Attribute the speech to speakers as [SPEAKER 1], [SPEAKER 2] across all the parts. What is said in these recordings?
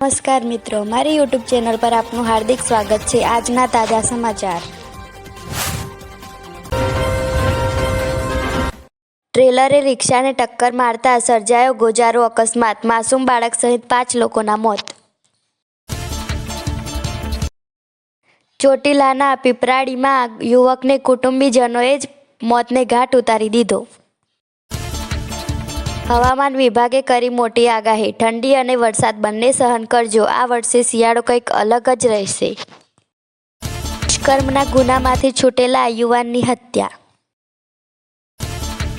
[SPEAKER 1] નમસ્કાર મિત્રો, મારી યુટ્યુબ ચેનલ પર આપનું હાર્દિક સ્વાગત છે। આજના તાજા સમાચાર। ટ્રેલરે રિક્ષાને ટક્કર મારતા સર્જાયો ગોજારો અકસ્માત, માસૂમ બાળક સહિત 5 લોકોના મોત। ચોટીલાના પીપરાડીમાં યુવકને કુટુંબીજનોએ જ મોતને ઘાટ ઉતારી દીધો। હવામાન વિભાગે કરી મોટી આગાહી, ઠંડી અને વરસાદ બંને સહન કરજો, આ વર્ષે શિયાળો કંઈક અલગ જ રહેશે। દુષ્કર્મના ગુનામાંથી છૂટેલા યુવાનની હત્યા।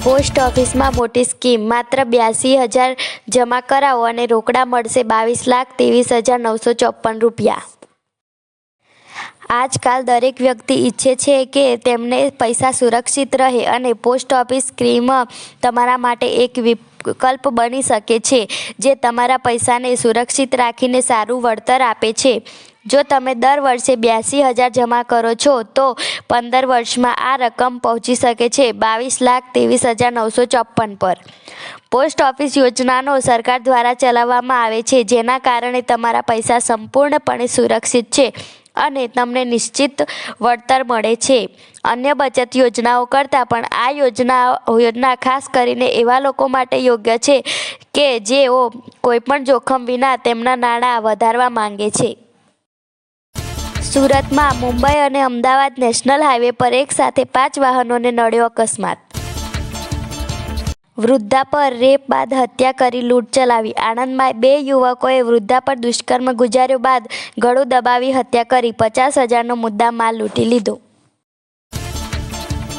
[SPEAKER 1] પોસ્ટ ઓફિસમાં મોટી સ્કીમ, માત્ર 82,000 જમા કરાવો અને રોકડા મળશે 22,23,954 રૂપિયા। આજકાલ દરેક વ્યક્તિ ઈચ્છે છે કે તેમને પૈસા સુરક્ષિત રહે અને પોસ્ટ ઓફિસ સ્કીમ તમારા માટે એક વિકલ્પ બની શકે છે, જે તમારા પૈસાને સુરક્ષિત રાખીને સારું વળતર આપે છે। જો તમે દર વર્ષે 82,000 જમા કરો છો તો 15 વર્ષમાં આ રકમ પહોંચી શકે છે 22,23,954 પર। પોસ્ટ ઓફિસ યોજનાનો સરકાર દ્વારા ચલાવવામાં આવે છે, જેના કારણે તમારા પૈસા સંપૂર્ણપણે સુરક્ષિત છે અને તમને નિશ્ચિત વળતર મળે છે। અન્ય બચત યોજનાઓ કરતાં પણ આ યોજના ખાસ કરીને એવા લોકો માટે યોગ્ય છે કે જેઓ કોઈપણ જોખમ વિના તેમના નાણાં વધારવા માંગે છે। સુરતમાં મુંબઈ અને અમદાવાદ નેશનલ હાઈવે પર એક સાથે 5 વાહનોને નડ્યો અકસ્માત। વૃદ્ધા પર રેપ બાદ હત્યા કરી લૂંટ ચલાવી। આણંદમાં 2 યુવકોએ વૃદ્ધા પર દુષ્કર્મ ગુજાર્યો બાદ ગળું દબાવી હત્યા કરી 50,000નો મુદ્દામાલ લૂંટી લીધો।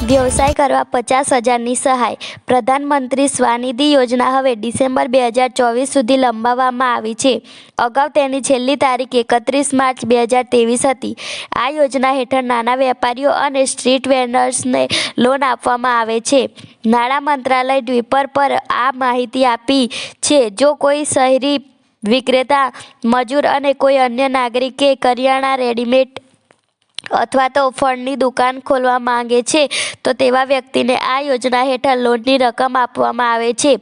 [SPEAKER 1] વ્યવસાય કરવા 50,000ની સહાય। પ્રધાનમંત્રી સ્વાનિધિ યોજના હવે ડિસેમ્બર 2024 સુધી લંબાવવામાં આવી છે। અગાઉ તેની છેલ્લી તારીખ 31 માર્ચ 2023 હતી। આ યોજના હેઠળ નાના વેપારીઓ અને સ્ટ્રીટ વેન્ડર્સને લોન આપવામાં આવે છે। નાણાં મંત્રાલય ટ્વિટર પર આ માહિતી આપી છે। જો કોઈ શહેરી વિક્રેતા, મજૂર અને કોઈ અન્ય નાગરિકે કરિયાણા, રેડીમેડ અથવા તો ફળની દુકાન ખોલવા માંગે છે તો તેવા વ્યક્તિને આ યોજના હેઠળ લોનની રકમ આપવામાં આવે છે।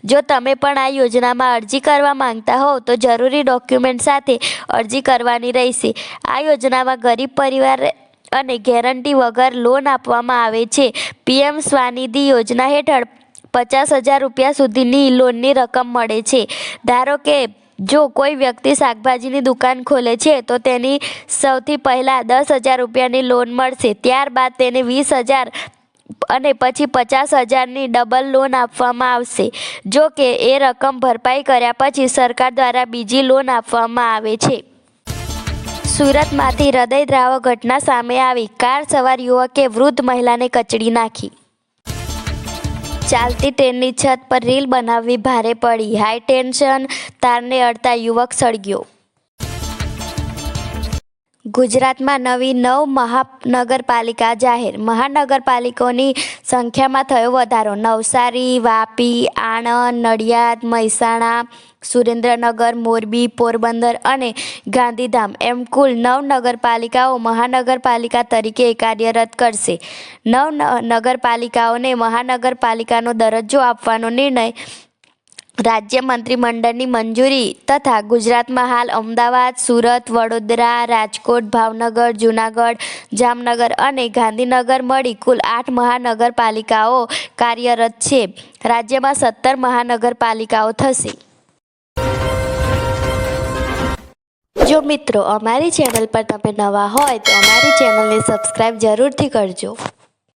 [SPEAKER 1] જો તમે પણ આ યોજનામાં અરજી કરવા માંગતા હો તો જરૂરી ડોક્યુમેન્ટ સાથે અરજી કરવાની રહેશે। આ યોજનામાં ગરીબ પરિવાર અને ગેરંટી વગર લોન આપવામાં આવે છે। પીએમ સ્વાનિધિ યોજના હેઠળ 50,000 રૂપિયા સુધીની લોનની રકમ મળે છે। ધારો કે જો કોઈ વ્યક્તિ શાકભાજીની દુકાન ખોલે છે તો તેની સૌથી પહેલા 10,000 રૂપિયાની લોન મળશે, ત્યારબાદ તેને 20,000 અને પછી 50,000ની ડબલ લોન આપવામાં આવશે। જો કે એ રકમ ભરપાઈ કર્યા પછી સરકાર દ્વારા બીજી લોન આપવામાં આવે છે। સુરતમાંથી હૃદયદ્રાવક ઘટના સામે આવી, કાર સવાર યુવકે વૃદ્ધ મહિલાને કચડી નાખી। ચાલતી ટ્રેનની છત પર રીલ બનાવવી ભારે પડી, હાઈ ટેન્શન તારને અડતા યુવક સળગ્યો। ગુજરાતમાં નવી 9 મહાનગરપાલિકા જાહેર। મહાનગરપાલિકાઓની સંખ્યામાં થયો વધારો। નવસારી, વાપી, આણંદ, નડિયાદ, મહેસાણા, સુરેન્દ્રનગર, મોરબી, પોરબંદર અને ગાંધીધામ એમ કુલ 9 નગરપાલિકાઓ મહાનગરપાલિકા તરીકે કાર્યરત કરશે। 9 નગરપાલિકાઓને મહાનગરપાલિકાનો દરજ્જો આપવાનો નિર્ણય રાજ્ય મંત્રીમંડળની મંજૂરી તથા ગુજરાતમાં હાલ અમદાવાદ, સુરત, વડોદરા, રાજકોટ, ભાવનગર, જૂનાગઢ, જામનગર અને ગાંધીનગર મળી કુલ 8 મહાનગરપાલિકાઓ કાર્યરત છે। રાજ્યમાં 17 મહાનગરપાલિકાઓ થશે। જો મિત્રો અમારી ચેનલ પર તમે નવા હોય તો અમારી ચેનલને સબસ્ક્રાઈબ જરૂરથી કરજો।